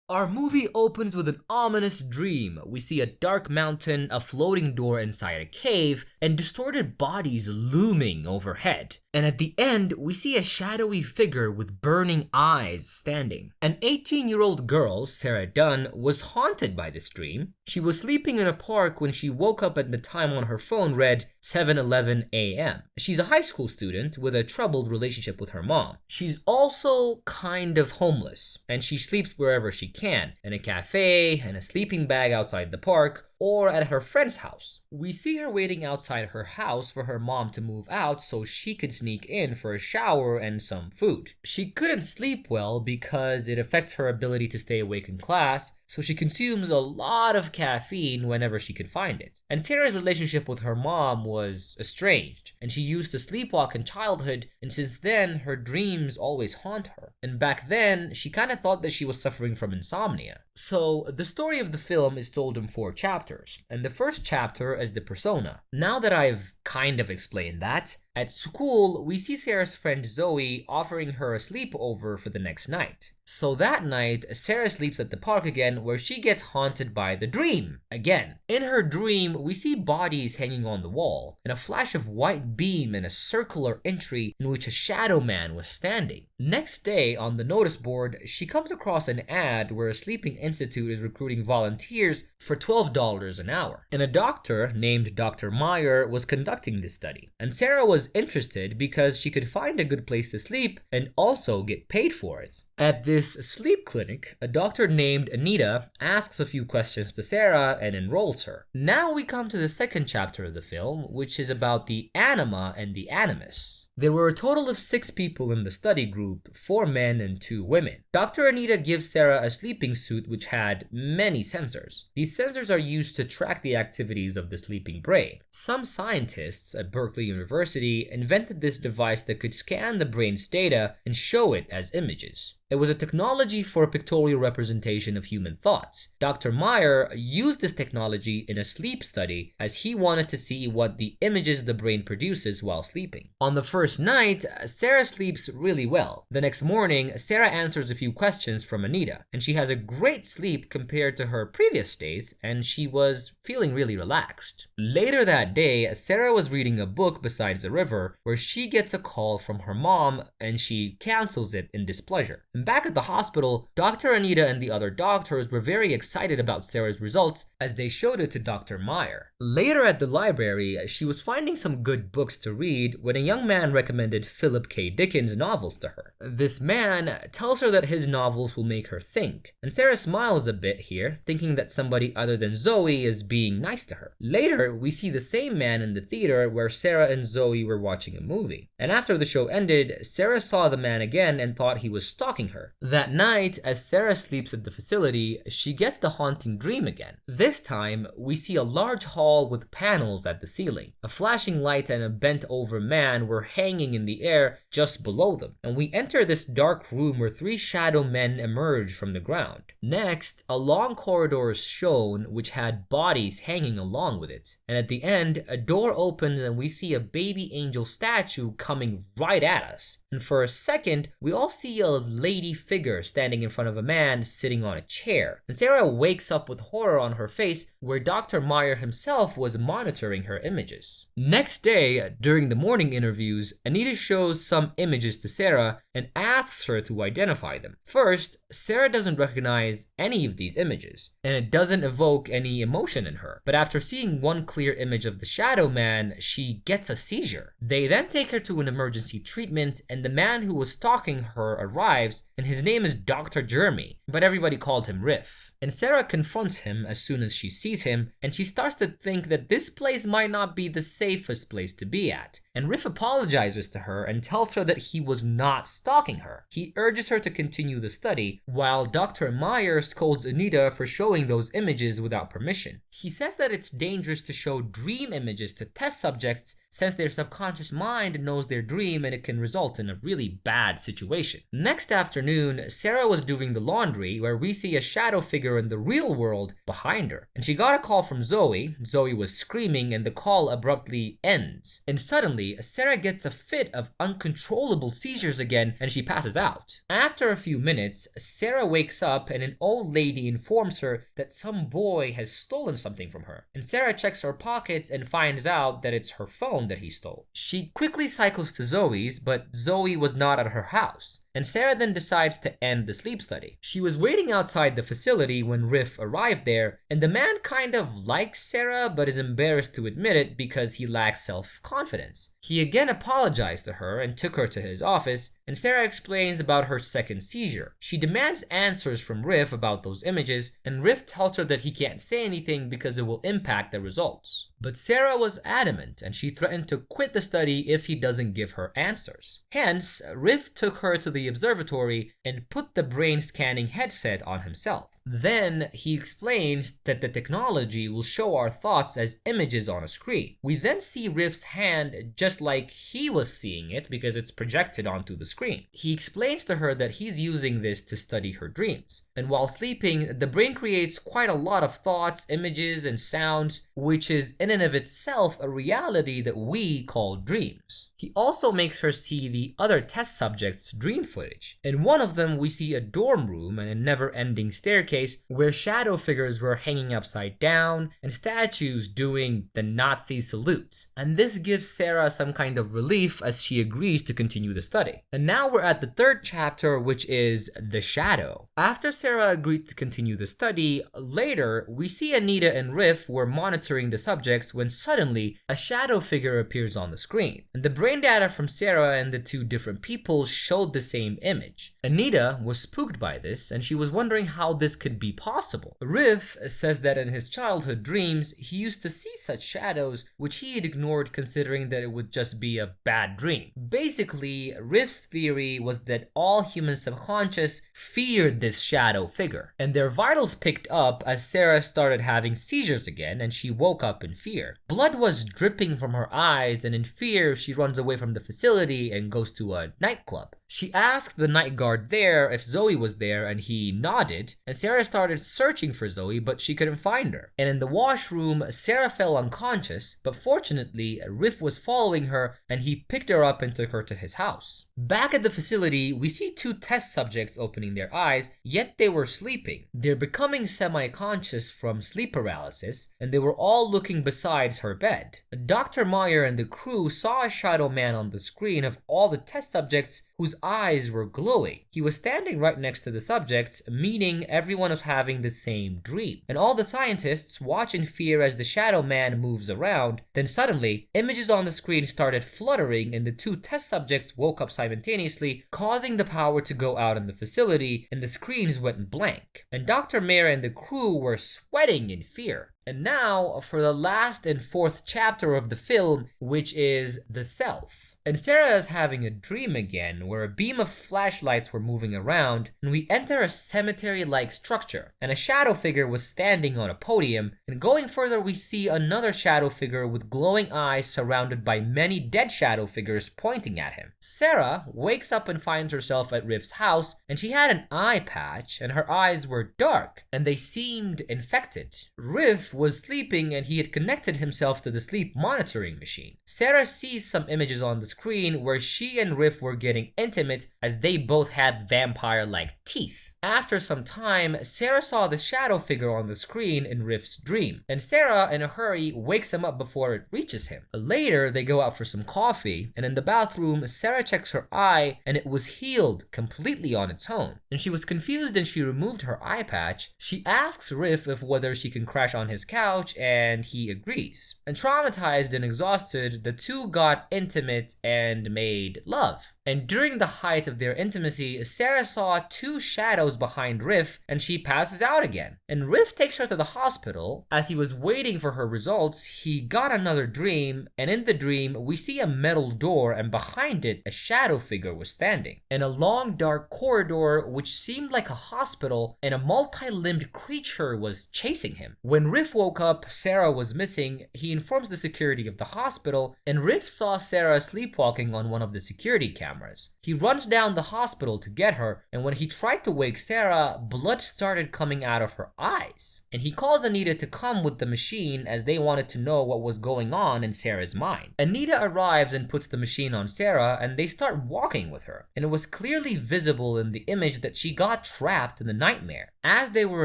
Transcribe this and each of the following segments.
Our movie opens with an ominous dream. We see a dark mountain, a floating door inside a cave, and distorted bodies looming overhead. And at the end, we see a shadowy figure with burning eyes standing. An 18-year-old girl, Sarah Dunn, was haunted by this dream. She was sleeping in a park when she woke up and the time on her phone read 7:11 a.m. She's a high school student with a troubled relationship with her mom. She's also kind of homeless, and she sleeps wherever she can, in a cafe, in a sleeping bag outside the park, or at her friend's house. We see her waiting outside her house for her mom to move out so she could sneak in for a shower and some food. She couldn't sleep well because it affects her ability to stay awake in class, so she consumes a lot of caffeine whenever she could find it. And Sarah's relationship with her mom was estranged, and she used to sleepwalk in childhood, and since then her dreams always haunt her. And back then, she kinda thought that she was suffering from insomnia. So, the story of the film is told in 4 chapters, and the first chapter is the persona. Now that I've kind of explained that, at school, we see Sarah's friend Zoe offering her a sleepover for the next night. So that night, Sarah sleeps at the park again where she gets haunted by the dream again. In her dream, we see bodies hanging on the wall, and a flash of white beam and a circular entry in which a shadow man was standing. Next day, on the notice board, she comes across an ad where a sleeping institute is recruiting volunteers for $12 an hour. And a doctor named Dr. Meyer was conducting this study. And Sarah was interested because she could find a good place to sleep and also get paid for it. At this sleep clinic, a doctor named Anita asks a few questions to Sarah and enrolls her. Now we come to the second chapter of the film, which is about the anima and the animus. There were a total of 6 people in the study group, 4 men and 2 women. Dr. Anita gives Sarah a sleeping suit which had many sensors. These sensors are used to track the activities of the sleeping brain. Some scientists at Berkeley University invented this device that could scan the brain's data and show it as images. It was a technology for pictorial representation of human thoughts. Dr. Meyer used this technology in a sleep study as he wanted to see what the images the brain produces while sleeping. On the first night, Sarah sleeps really well. The next morning, Sarah answers a few questions from Anita, and she has a great sleep compared to her previous days, and she was feeling really relaxed. Later that day, Sarah was reading a book beside the river where she gets a call from her mom and she cancels it in displeasure. Back at the hospital, Dr. Anita and the other doctors were very excited about Sarah's results as they showed it to Dr. Meyer. Later at the library, she was finding some good books to read when a young man recommended Philip K. Dickens novels to her. This man tells her that his novels will make her think, and Sarah smiles a bit here, thinking that somebody other than Zoe is being nice to her. Later, we see the same man in the theater where Sarah and Zoe were watching a movie. And after the show ended, Sarah saw the man again and thought he was stalking her. That night, as Sarah sleeps at the facility, she gets the haunting dream again. This time, we see a large hall with panels at the ceiling. A flashing light and a bent-over man were hanging in the air just below them, and we enter this dark room where 3 shadow men emerge from the ground. Next, a long corridor is shown which had bodies hanging along with it, and at the end, a door opens and we see a baby angel statue coming right at us. And for a second, we all see a lady figure standing in front of a man sitting on a chair. And Sarah wakes up with horror on her face where Dr. Meyer himself was monitoring her images. Next day, during the morning interviews, Anita shows some images to Sarah and asks her to identify them. First, Sarah doesn't recognize any of these images, and it doesn't evoke any emotion in her. But after seeing one clear image of the shadow man, she gets a seizure. They then take her to an emergency treatment, and the man who was stalking her arrives, and his name is Dr. Jeremy, but everybody called him Riff. And Sarah confronts him as soon as she sees him, and she starts to think that this place might not be the safest place to be at. And Riff apologizes to her and tells her that he was not stalking her. He urges her to continue the study, while Dr. Meyer scolds Anita for showing those images without permission. He says that it's dangerous to show dream images to test subjects since their subconscious mind knows their dream and it can result in a really bad situation. Next afternoon, Sarah was doing the laundry where we see a shadow figure in the real world behind her. And she got a call from Zoe. Zoe was screaming and the call abruptly ends. And suddenly, Sarah gets a fit of uncontrollable seizures again and she passes out. After a few minutes, Sarah wakes up and an old lady informs her that some boy has stolen something from her. And Sarah checks her pockets and finds out that it's her phone that he stole. She quickly cycles to Zoe's, but Zoe was not at her house. And Sarah then decides to end the sleep study. She was waiting outside the facility when Riff arrived there, and the man kind of likes Sarah but is embarrassed to admit it because he lacks self-confidence. He again apologized to her and took her to his office, and Sarah explains about her second seizure. She demands answers from Riff about those images, and Riff tells her that he can't say anything because it will impact the results. But Sarah was adamant, and she threatened to quit the study if he doesn't give her answers. Hence, Riff took her to the observatory and put the brain scanning headset on himself. Then he explains that the technology will show our thoughts as images on a screen. We then see Riff's hand just like he was seeing it because it's projected onto the screen. He explains to her that he's using this to study her dreams. And while sleeping, the brain creates quite a lot of thoughts, images, and sounds, which is in and of itself a reality that we call dreams. He also makes her see the other test subjects' dream footage. In one of them, we see a dorm room and a never-ending staircase where shadow figures were hanging upside down and statues doing the Nazi salute. And this gives Sarah some kind of relief as she agrees to continue the study. And now we're at the third chapter, which is The Shadow. After Sarah agreed to continue the study, later we see Anita and Riff were monitoring the subjects when suddenly a shadow figure appears on the screen. And the brain data from Sarah and the two different people showed the same image. Anita was spooked by this and she was wondering how this could be possible. Riff says that in his childhood dreams, he used to see such shadows which he had ignored considering that it would just be a bad dream. Basically, Riff's theory was that all human subconscious feared this shadow figure, and their vitals picked up as Sarah started having seizures again and she woke up in fear. Blood was dripping from her eyes, and in fear she runs away from the facility and goes to a nightclub. She asked the night guard there if Zoe was there and he nodded, and Sarah started searching for Zoe but she couldn't find her. And in the washroom, Sarah fell unconscious, but fortunately Riff was following her and he picked her up and took her to his house. Back at the facility, we see two test subjects opening their eyes, yet they were sleeping. They're becoming semi-conscious from sleep paralysis, and they were all looking besides her bed. Dr. Meyer and the crew saw a shadow man on the screen of all the test subjects whose eyes were glowing. He was standing right next to the subjects, meaning everyone was having the same dream. And all the scientists watch in fear as the shadow man moves around. Then suddenly, images on the screen started fluttering and the two test subjects woke up simultaneously, causing the power to go out in the facility and the screens went blank. And Dr. Meyer and the crew were sweating in fear. And now for the last and fourth chapter of the film, which is The Self. And Sarah is having a dream again where a beam of flashlights were moving around and we enter a cemetery-like structure and a shadow figure was standing on a podium, and going further we see another shadow figure with glowing eyes surrounded by many dead shadow figures pointing at him. Sarah wakes up and finds herself at Riff's house, and she had an eye patch and her eyes were dark and they seemed infected. Riff was sleeping and he had connected himself to the sleep monitoring machine. Sarah sees some images on the screen where she and Riff were getting intimate as they both had vampire-like teeth. After some time, Sarah saw the shadow figure on the screen in Riff's dream, and Sarah, in a hurry, wakes him up before it reaches him. Later, they go out for some coffee, and in the bathroom, Sarah checks her eye, and it was healed completely on its own. And she was confused and she removed her eye patch. She asks Riff if whether she can crash on his couch, and he agrees. And traumatized and exhausted, the two got intimate and made love. And during the height of their intimacy, Sarah saw two shadows behind Riff and she passes out again. And Riff takes her to the hospital. As he was waiting for her results, he got another dream, and in the dream we see a metal door and behind it a shadow figure was standing. In a long dark corridor which seemed like a hospital, and a multi-limbed creature was chasing him. When Riff woke up, Sarah was missing. He informs the security of the hospital, and Riff saw Sarah sleepwalking on one of the security cameras. cameras. He runs down the hospital to get her, and when he tried to wake Sarah, blood started coming out of her eyes. And he calls Anita to come with the machine as they wanted to know what was going on in Sarah's mind. Anita arrives and puts the machine on Sarah, and they start walking with her. And it was clearly visible in the image that she got trapped in the nightmare. As they were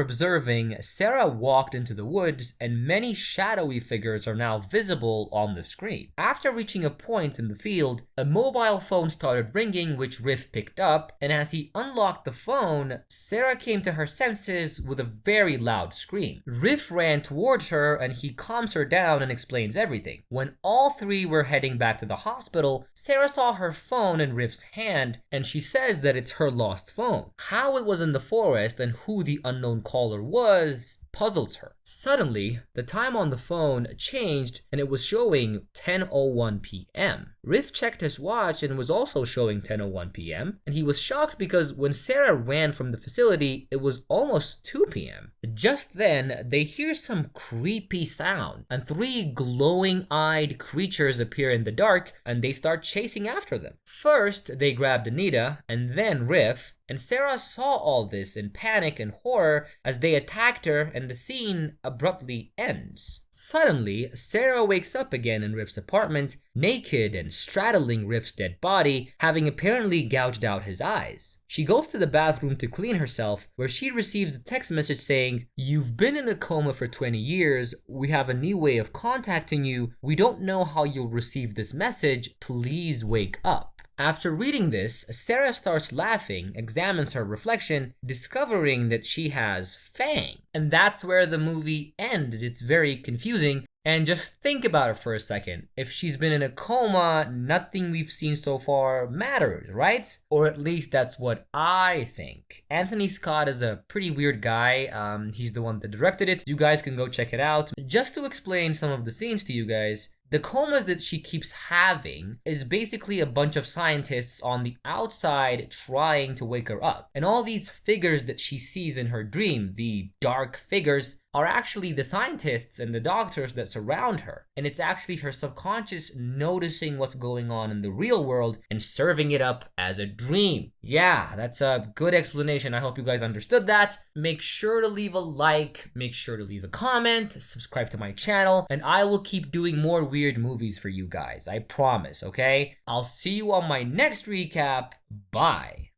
observing, Sarah walked into the woods, and many shadowy figures are now visible on the screen. After reaching a point in the field, a mobile phone started ringing, which Riff picked up, and as he unlocked the phone, Sarah came to her senses with a very loud scream. Riff ran towards her, and he calms her down and explains everything. When all three were heading back to the hospital, Sarah saw her phone in Riff's hand, and she says that it's her lost phone. How it was in the forest and who the unknown caller was puzzles her. Suddenly, the time on the phone changed and it was showing 10:01 p.m. Riff checked his watch and was also showing 10:01 p.m. and he was shocked because when Sarah ran from the facility, it was almost 2 p.m. Just then, they hear some creepy sound and three glowing-eyed creatures appear in the dark and they start chasing after them. First, they grabbed Anita and then Riff, and Sarah saw all this in panic and horror as they attacked her and the scene abruptly ends. Suddenly, Sarah wakes up again in Riff's apartment, naked and straddling Riff's dead body, having apparently gouged out his eyes. She goes to the bathroom to clean herself, where she receives a text message saying, "You've been in a coma for 20 years, we have a new way of contacting you, we don't know how you'll receive this message, please wake up." After reading this, Sarah starts laughing, examines her reflection, discovering that she has Fang. And that's where the movie ends. It's very confusing. And just think about it for a second. If she's been in a coma, nothing we've seen so far matters, right? Or at least that's what I think. Anthony Scott is a pretty weird guy. He's the one that directed it. You guys can go check it out. Just to explain some of the scenes to you guys, the comas that she keeps having is basically a bunch of scientists on the outside trying to wake her up. And all these figures that she sees in her dream, the dark figures, are actually the scientists and the doctors that surround her. And it's actually her subconscious noticing what's going on in the real world and serving it up as a dream. Yeah, that's a good explanation. I hope you guys understood that. Make sure to leave a like, make sure to leave a comment, subscribe to my channel, and I will keep doing more weird movies for you guys. I promise, okay? I'll see you on my next recap. Bye.